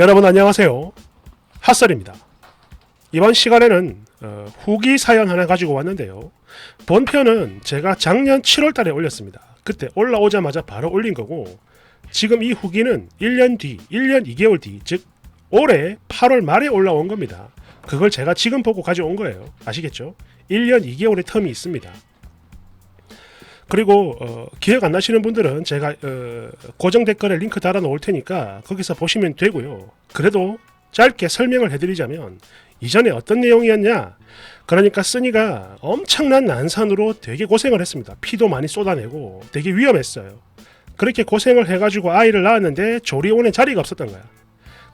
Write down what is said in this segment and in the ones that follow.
여러분 안녕하세요. 핫설입니다. 이번 시간에는 후기 사연 하나 가지고 왔는데요. 본편은 제가 작년 7월 달에 올렸습니다. 그때 올라오자마자 바로 올린 거고, 지금 이 후기는 1년 뒤, 1년 2개월 뒤, 즉 올해 8월 말에 올라온 겁니다. 그걸 제가 지금 보고 가져온 거예요. 아시겠죠? 1년 2개월의 텀이 있습니다. 그리고 기억 안 나시는 분들은 제가 고정 댓글에 링크 달아 놓을 테니까 거기서 보시면 되고요. 그래도 짧게 설명을 해드리자면, 이전에 어떤 내용이었냐, 그러니까 쓰니가 엄청난 난산으로 되게 고생을 했습니다. 피도 많이 쏟아내고 되게 위험했어요. 그렇게 고생을 해가지고 아이를 낳았는데 조리원에 자리가 없었던 거야.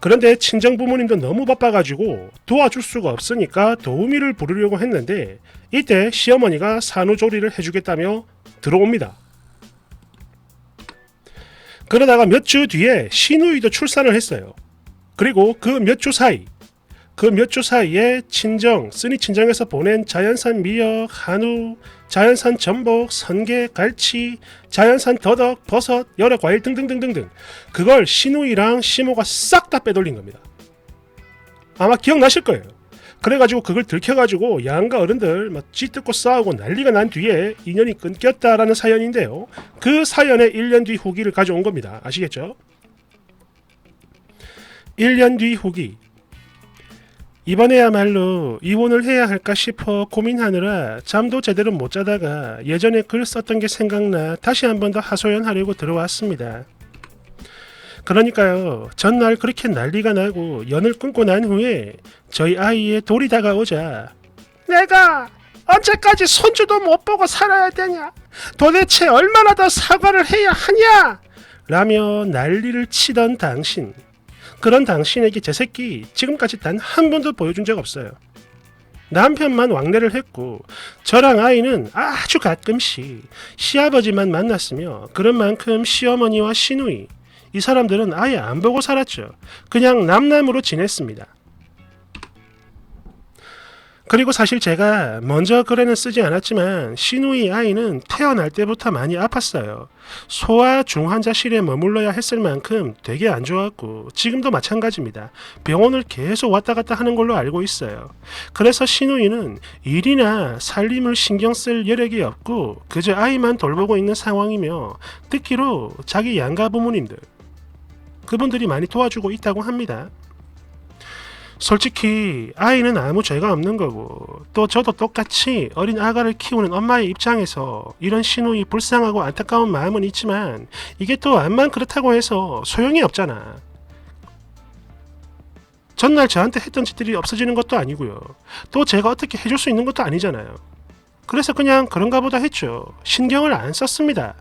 그런데 친정 부모님도 너무 바빠가지고 도와줄 수가 없으니까 도우미를 부르려고 했는데, 이때 시어머니가 산후조리를 해주겠다며 들어옵니다. 그러다가 몇 주 뒤에 시누이도 출산을 했어요. 그리고 그 몇 주 사이에 쓰니 친정에서 보낸 자연산 미역, 한우, 자연산 전복, 선게, 갈치, 자연산 더덕, 버섯, 여러 과일 등등등등등, 그걸 시누이랑 시모가 싹 다 빼돌린 겁니다. 아마 기억나실 거예요. 그래가지고 그걸 들켜가지고 양가 어른들 막 쥐뜯고 싸우고 난리가 난 뒤에 인연이 끊겼다라는 사연인데요. 그 사연의 1년 뒤 후기를 가져온 겁니다. 아시겠죠? 1년 뒤 후기. 이번에야말로 이혼을 해야 할까 싶어 고민하느라 잠도 제대로 못 자다가 예전에 글 썼던 게 생각나 다시 한 번 더 하소연하려고 들어왔습니다. 그러니까요, 전날 그렇게 난리가 나고 연을 끊고 난 후에 저희 아이의 돌이 다가오자, 내가 언제까지 손주도 못 보고 살아야 되냐? 도대체 얼마나 더 사과를 해야 하냐? 라며 난리를 치던 당신. 그런 당신에게 제 새끼 지금까지 단 한 번도 보여준 적 없어요. 남편만 왕래를 했고 저랑 아이는 아주 가끔씩 시아버지만 만났으며, 그런 만큼 시어머니와 시누이, 이 사람들은 아예 안 보고 살았죠. 그냥 남남으로 지냈습니다. 그리고 사실 제가 먼저 글에는 쓰지 않았지만 시누이 아이는 태어날 때부터 많이 아팠어요. 소아 중환자실에 머물러야 했을 만큼 되게 안 좋았고, 지금도 마찬가지입니다. 병원을 계속 왔다 갔다 하는 걸로 알고 있어요. 그래서 시누이는 일이나 살림을 신경 쓸 여력이 없고 그저 아이만 돌보고 있는 상황이며, 듣기로 자기 양가 부모님들, 그분들이 많이 도와주고 있다고 합니다. 솔직히 아이는 아무 죄가 없는 거고, 또 저도 똑같이 어린 아가를 키우는 엄마의 입장에서 이런 시누이 불쌍하고 안타까운 마음은 있지만, 이게 또 암만 그렇다고 해서 소용이 없잖아. 전날 저한테 했던 짓들이 없어지는 것도 아니고요. 또 제가 어떻게 해줄 수 있는 것도 아니잖아요. 그래서 그냥 그런가 보다 했죠. 신경을 안 썼습니다.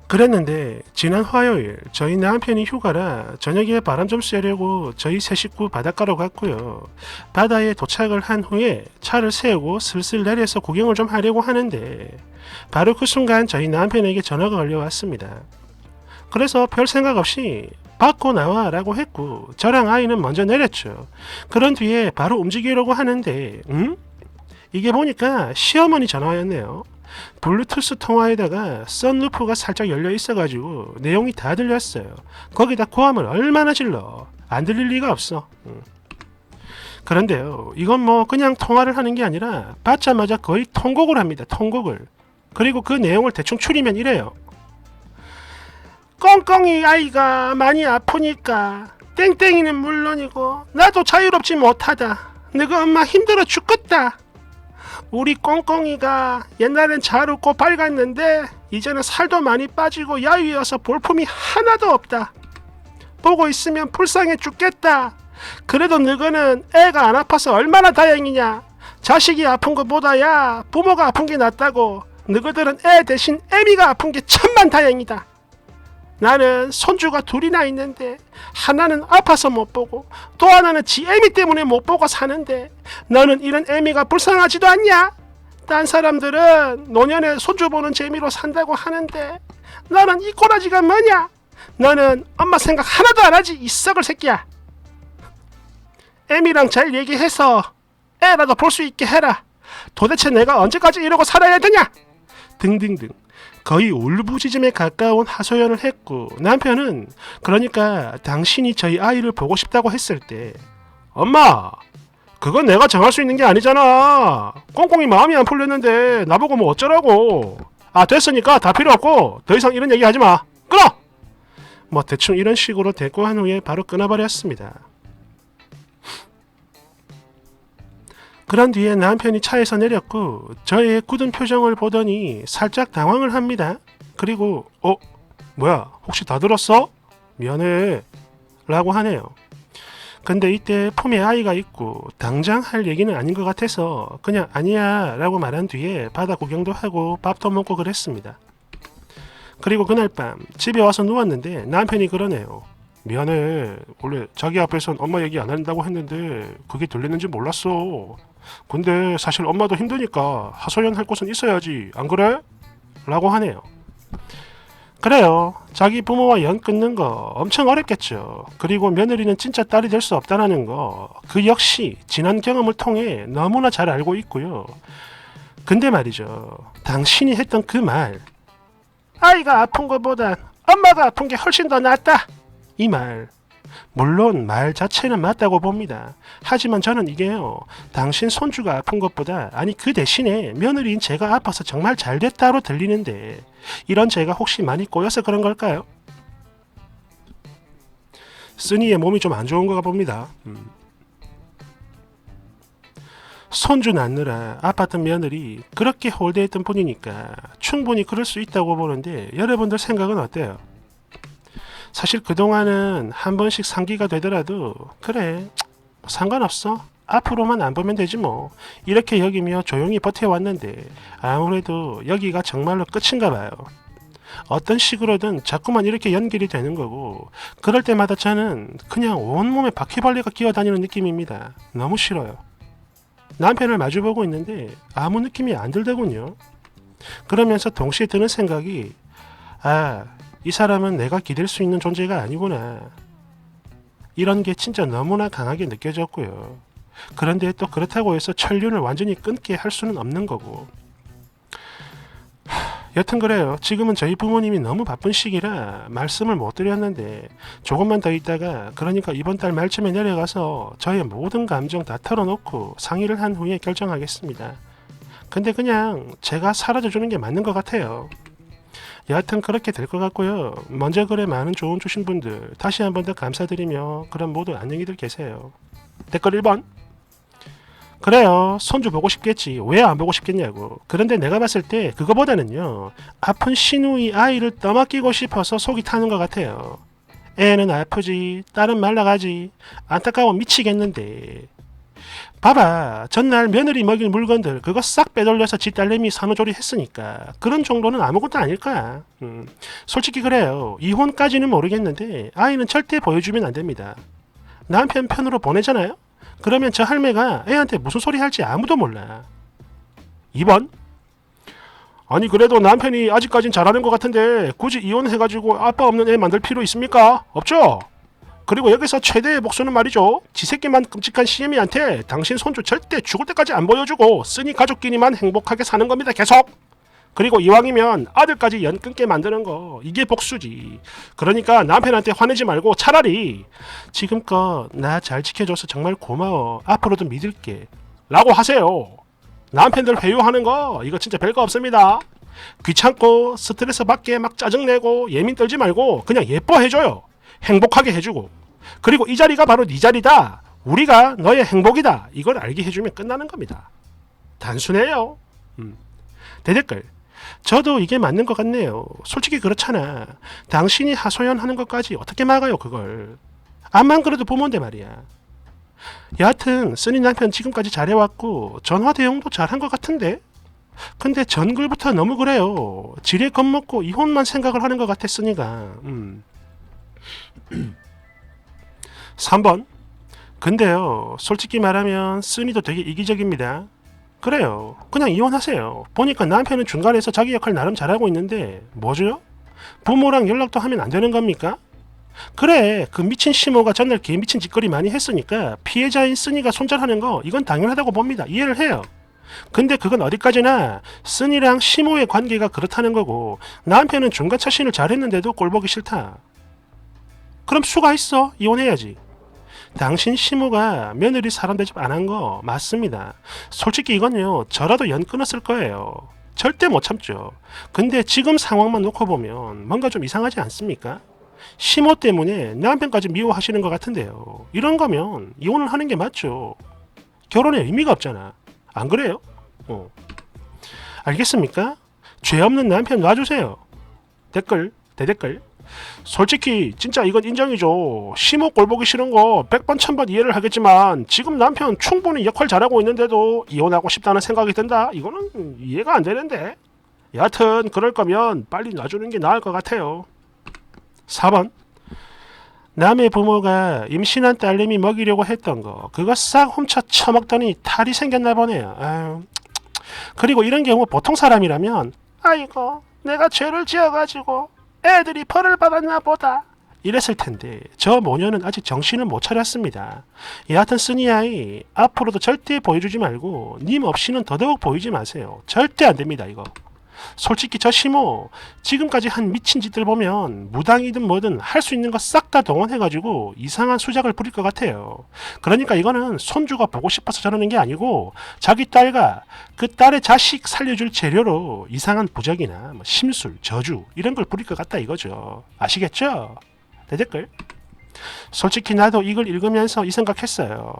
그랬는데 지난 화요일 저희 남편이 휴가라 저녁에 바람 좀 쐬려고 저희 세 식구 바닷가로 갔고요. 바다에 도착을 한 후에 차를 세우고 슬슬 내려서 구경을 좀 하려고 하는데, 바로 그 순간 저희 남편에게 전화가 걸려왔습니다. 그래서 별 생각 없이 받고 나와 라고 했고, 저랑 아이는 먼저 내렸죠. 그런 뒤에 바로 움직이려고 하는데 이게 보니까 시어머니 전화였네요. 블루투스 통화에다가 선루프가 살짝 열려 있어가지고 내용이 다 들렸어요. 거기다 고함을 얼마나 질러, 안 들릴 리가 없어. 그런데요, 이건 뭐 그냥 통화를 하는 게 아니라 받자마자 거의 통곡을 합니다. 통곡을. 그리고 그 내용을 대충 추리면 이래요. 꽁꽁이 아이가 많이 아프니까 땡땡이는 물론이고 나도 자유롭지 못하다. 너가 엄마 힘들어 죽겠다. 우리 꽁꽁이가 옛날엔 잘 웃고 밝았는데 이제는 살도 많이 빠지고 야위여서 볼품이 하나도 없다. 보고 있으면 불쌍해 죽겠다. 그래도 너희는 애가 안 아파서 얼마나 다행이냐. 자식이 아픈 것보다야 부모가 아픈 게 낫다고. 너희들은 애 대신 애미가 아픈 게 천만 다행이다. 나는 손주가 둘이나 있는데 하나는 아파서 못 보고 또 하나는 지 애미 때문에 못 보고 사는데, 너는 이런 애미가 불쌍하지도 않냐? 딴 사람들은 노년에 손주 보는 재미로 산다고 하는데 너는 이 꼬라지가 뭐냐? 너는 엄마 생각 하나도 안 하지, 이 썩을 새끼야. 애미랑 잘 얘기해서 애라도 볼 수 있게 해라. 도대체 내가 언제까지 이러고 살아야 되냐? 등등등. 거의 울부짖음에 가까운 하소연을 했고 남편은 그러니까 당신이 저희 아이를 보고 싶다고 했을 때 엄마 그건 내가 정할 수 있는 게 아니잖아. 꽁꽁이 마음이 안 풀렸는데 나보고 뭐 어쩌라고. 아 됐으니까 다 필요 없고 더 이상 이런 얘기 하지 마. 끊어. 뭐 대충 이런 식으로 대꾸한 후에 바로 끊어버렸습니다. 그런 뒤에 남편이 차에서 내렸고 저의 굳은 표정을 보더니 살짝 당황을 합니다. 그리고 뭐야 혹시 다 들었어? 미안해 라고 하네요. 근데 이때 품에 아이가 있고 당장 할 얘기는 아닌 것 같아서 그냥 아니야 라고 말한 뒤에 바다 구경도 하고 밥도 먹고 그랬습니다. 그리고 그날 밤 집에 와서 누웠는데 남편이 그러네요. 미안해. 원래 자기 앞에선 엄마 얘기 안 한다고 했는데 그게 들리는지 몰랐어. 근데 사실 엄마도 힘드니까 하소연 할 곳은 있어야지. 안 그래? 라고 하네요. 그래요. 자기 부모와 연 끊는 거 엄청 어렵겠죠. 그리고 며느리는 진짜 딸이 될 수 없다라는 거 그 역시 지난 경험을 통해 너무나 잘 알고 있고요. 근데 말이죠. 당신이 했던 그 말 아이가 아픈 것보단 엄마가 아픈 게 훨씬 더 낫다. 이 말 물론 말 자체는 맞다고 봅니다. 하지만 저는 이게요. 당신 손주가 아픈 것보다 아니 그 대신에 며느리인 제가 아파서 정말 잘 됐다로 들리는데 이런 제가 혹시 많이 꼬여서 그런 걸까요? 쓰니의 몸이 좀 안 좋은가 봅니다. 손주 낳느라 아팠던 며느리 그렇게 홀대했던 분이니까 충분히 그럴 수 있다고 보는데 여러분들 생각은 어때요? 사실 그동안은 한 번씩 상기가 되더라도 그래 상관없어 앞으로만 안 보면 되지 뭐 이렇게 여기며 조용히 버텨왔는데 아무래도 여기가 정말로 끝인가 봐요. 어떤 식으로든 자꾸만 이렇게 연결이 되는 거고 그럴 때마다 저는 그냥 온몸에 바퀴벌레가 기어다니는 느낌입니다. 너무 싫어요. 남편을 마주보고 있는데 아무 느낌이 안 들더군요. 그러면서 동시에 드는 생각이 이 사람은 내가 기댈 수 있는 존재가 아니구나. 이런 게 진짜 너무나 강하게 느껴졌고요. 그런데 또 그렇다고 해서 천륜을 완전히 끊게 할 수는 없는 거고. 여튼 그래요. 지금은 저희 부모님이 너무 바쁜 시기라 말씀을 못 드렸는데 조금만 더 있다가 그러니까 이번 달 말쯤에 내려가서 저의 모든 감정 다 털어놓고 상의를 한 후에 결정하겠습니다. 근데 그냥 제가 사라져주는 게 맞는 것 같아요. 여하튼 그렇게 될 것 같고요. 먼저 글에 많은 조언 주신 분들 다시 한 번 더 감사드리며 그럼 모두 안녕히들 계세요. 댓글 1번 그래요. 손주 보고 싶겠지. 왜 안 보고 싶겠냐고. 그런데 내가 봤을 때 그거보다는요. 아픈 시누이 아이를 떠맡기고 싶어서 속이 타는 것 같아요. 애는 아프지. 딸은 말라가지. 안타까워 미치겠는데. 봐봐. 전날 며느리 먹일 물건들 그거 싹 빼돌려서 지 딸내미 산후조리 했으니까 그런 정도는 아무것도 아닐 거야. 솔직히 그래요. 이혼까지는 모르겠는데 아이는 절대 보여주면 안 됩니다. 남편 편으로 보내잖아요. 그러면 저 할매가 애한테 무슨 소리 할지 아무도 몰라. 2번 아니 그래도 남편이 아직까진 잘하는 것 같은데 굳이 이혼해가지고 아빠 없는 애 만들 필요 있습니까? 없죠? 그리고 여기서 최대의 복수는 말이죠. 지 새끼만 끔찍한 시애미한테 당신 손주 절대 죽을 때까지 안 보여주고 쓰니 가족끼리만 행복하게 사는 겁니다. 계속. 그리고 이왕이면 아들까지 연 끊게 만드는 거 이게 복수지. 그러니까 남편한테 화내지 말고 차라리 지금껏 나 잘 지켜줘서 정말 고마워. 앞으로도 믿을게. 라고 하세요. 남편들 회유하는 거 이거 진짜 별거 없습니다. 귀찮고 스트레스 받게 막 짜증내고 예민 떨지 말고 그냥 예뻐해줘요. 행복하게 해주고. 그리고 이 자리가 바로 네 자리다. 우리가 너의 행복이다. 이걸 알게 해주면 끝나는 겁니다. 단순해요. 대댓글 저도 이게 맞는 것 같네요. 솔직히 그렇잖아. 당신이 하소연하는 것까지 어떻게 막아요 그걸. 암만 그래도 부모인데 말이야. 여하튼 쓰니 남편 지금까지 잘해왔고 전화 대응도 잘한 것 같은데. 근데 전글부터 너무 그래요. 지레 겁먹고 이혼만 생각을 하는 것 같아 쓰니가. 3번 근데요 솔직히 말하면 쓰니도 되게 이기적입니다. 그래요. 그냥 이혼하세요. 보니까 남편은 중간에서 자기 역할 나름 잘하고 있는데 뭐죠? 부모랑 연락도 하면 안 되는 겁니까? 그래 그 미친 시모가 전날 개 미친 짓거리 많이 했으니까 피해자인 쓰니가 손절하는 거 이건 당연하다고 봅니다. 이해를 해요. 근데 그건 어디까지나 쓴이랑 시모의 관계가 그렇다는 거고 남편은 중간 처신을 잘했는데도 꼴보기 싫다. 그럼 수가 있어. 이혼해야지. 당신 시모가 며느리 사람 대접 안 한 거 맞습니다. 솔직히 이건요. 저라도 연 끊었을 거예요. 절대 못 참죠. 근데 지금 상황만 놓고 보면 뭔가 좀 이상하지 않습니까? 시모 때문에 남편까지 미워하시는 것 같은데요. 이런 거면 이혼을 하는 게 맞죠. 결혼에 의미가 없잖아. 안 그래요? 알겠습니까? 죄 없는 남편 놔주세요. 댓글, 대댓글. 솔직히 진짜 이건 인정이죠. 시모 꼴보기 싫은 거 100번 1000번 이해를 하겠지만 지금 남편 충분히 역할 잘하고 있는데도 이혼하고 싶다는 생각이 든다? 이거는 이해가 안 되는데. 여하튼 그럴 거면 빨리 놔주는 게 나을 것 같아요. 4번. 남의 부모가 임신한 딸내미 먹이려고 했던 거 그거 싹 훔쳐 처먹더니 탈이 생겼나 보네요. 아유. 그리고 이런 경우 보통 사람이라면 아이고 내가 죄를 지어가지고 애들이 벌을 받았나 보다 이랬을 텐데 저 모녀는 아직 정신을 못 차렸습니다. 여하튼 쓰니 아이 앞으로도 절대 보여주지 말고 님 없이는 더더욱 보이지 마세요. 절대 안 됩니다 이거. 솔직히 저 시모 지금까지 한 미친 짓들 보면 무당이든 뭐든 할 수 있는 거 싹 다 동원해가지고 이상한 수작을 부릴 것 같아요. 그러니까 이거는 손주가 보고 싶어서 저러는 게 아니고 자기 딸과 그 딸의 자식 살려줄 재료로 이상한 부적이나 뭐 심술, 저주 이런 걸 부릴 것 같다 이거죠. 아시겠죠? 대댓글. 솔직히 나도 이걸 읽으면서 이 생각했어요.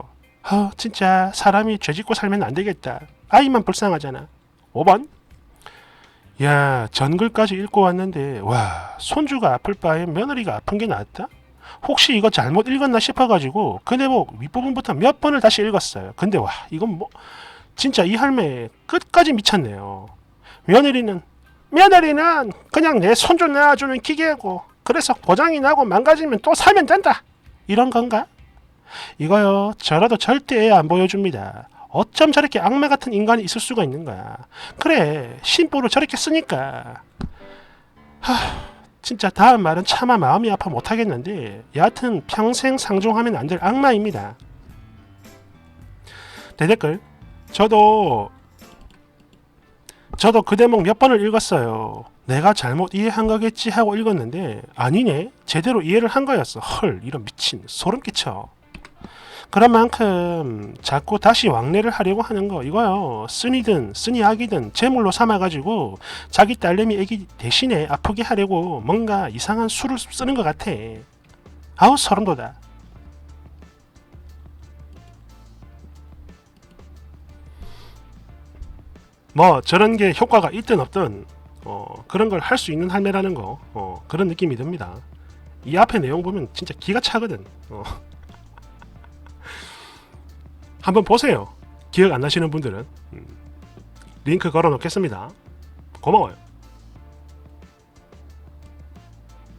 진짜 사람이 죄짓고 살면 안 되겠다. 아이만 불쌍하잖아. 5번. 야, 전글까지 읽고 왔는데 와, 손주가 아플 바에 며느리가 아픈 게 낫다? 혹시 이거 잘못 읽었나 싶어가지고 그 대목 윗부분부터 몇 번을 다시 읽었어요. 근데 와, 이건 뭐 진짜 이 할매 끝까지 미쳤네요. 며느리는 그냥 내 손주 낳아주는 기계고 그래서 고장이 나고 망가지면 또 살면 된다. 이런 건가? 이거요, 저라도 절대 애 안 보여줍니다. 어쩜 저렇게 악마 같은 인간이 있을 수가 있는 거야. 그래, 심보를 저렇게 쓰니까. 진짜 다음 말은 차마 마음이 아파 못하겠는데 여하튼 평생 상종하면 안 될 악마입니다. 대댓글. 저도 그 대목 몇 번을 읽었어요. 내가 잘못 이해한 거겠지 하고 읽었는데 아니네, 제대로 이해를 한 거였어. 헐, 이런 미친, 소름 끼쳐. 그런 만큼 자꾸 다시 왕래를 하려고 하는 거 이거요. 쓴이든 쓴이 아기든 제물로 삼아가지고 자기 딸내미 애기 대신에 아프게 하려고 뭔가 이상한 수를 쓰는 것 같아. 아우 소름 돋아. 뭐 저런 게 효과가 있든 없든 그런 걸 할 수 있는 할매라는 거 그런 느낌이 듭니다. 이 앞에 내용 보면 진짜 기가 차거든. 한번 보세요. 기억 안 나시는 분들은 링크 걸어 놓겠습니다. 고마워요.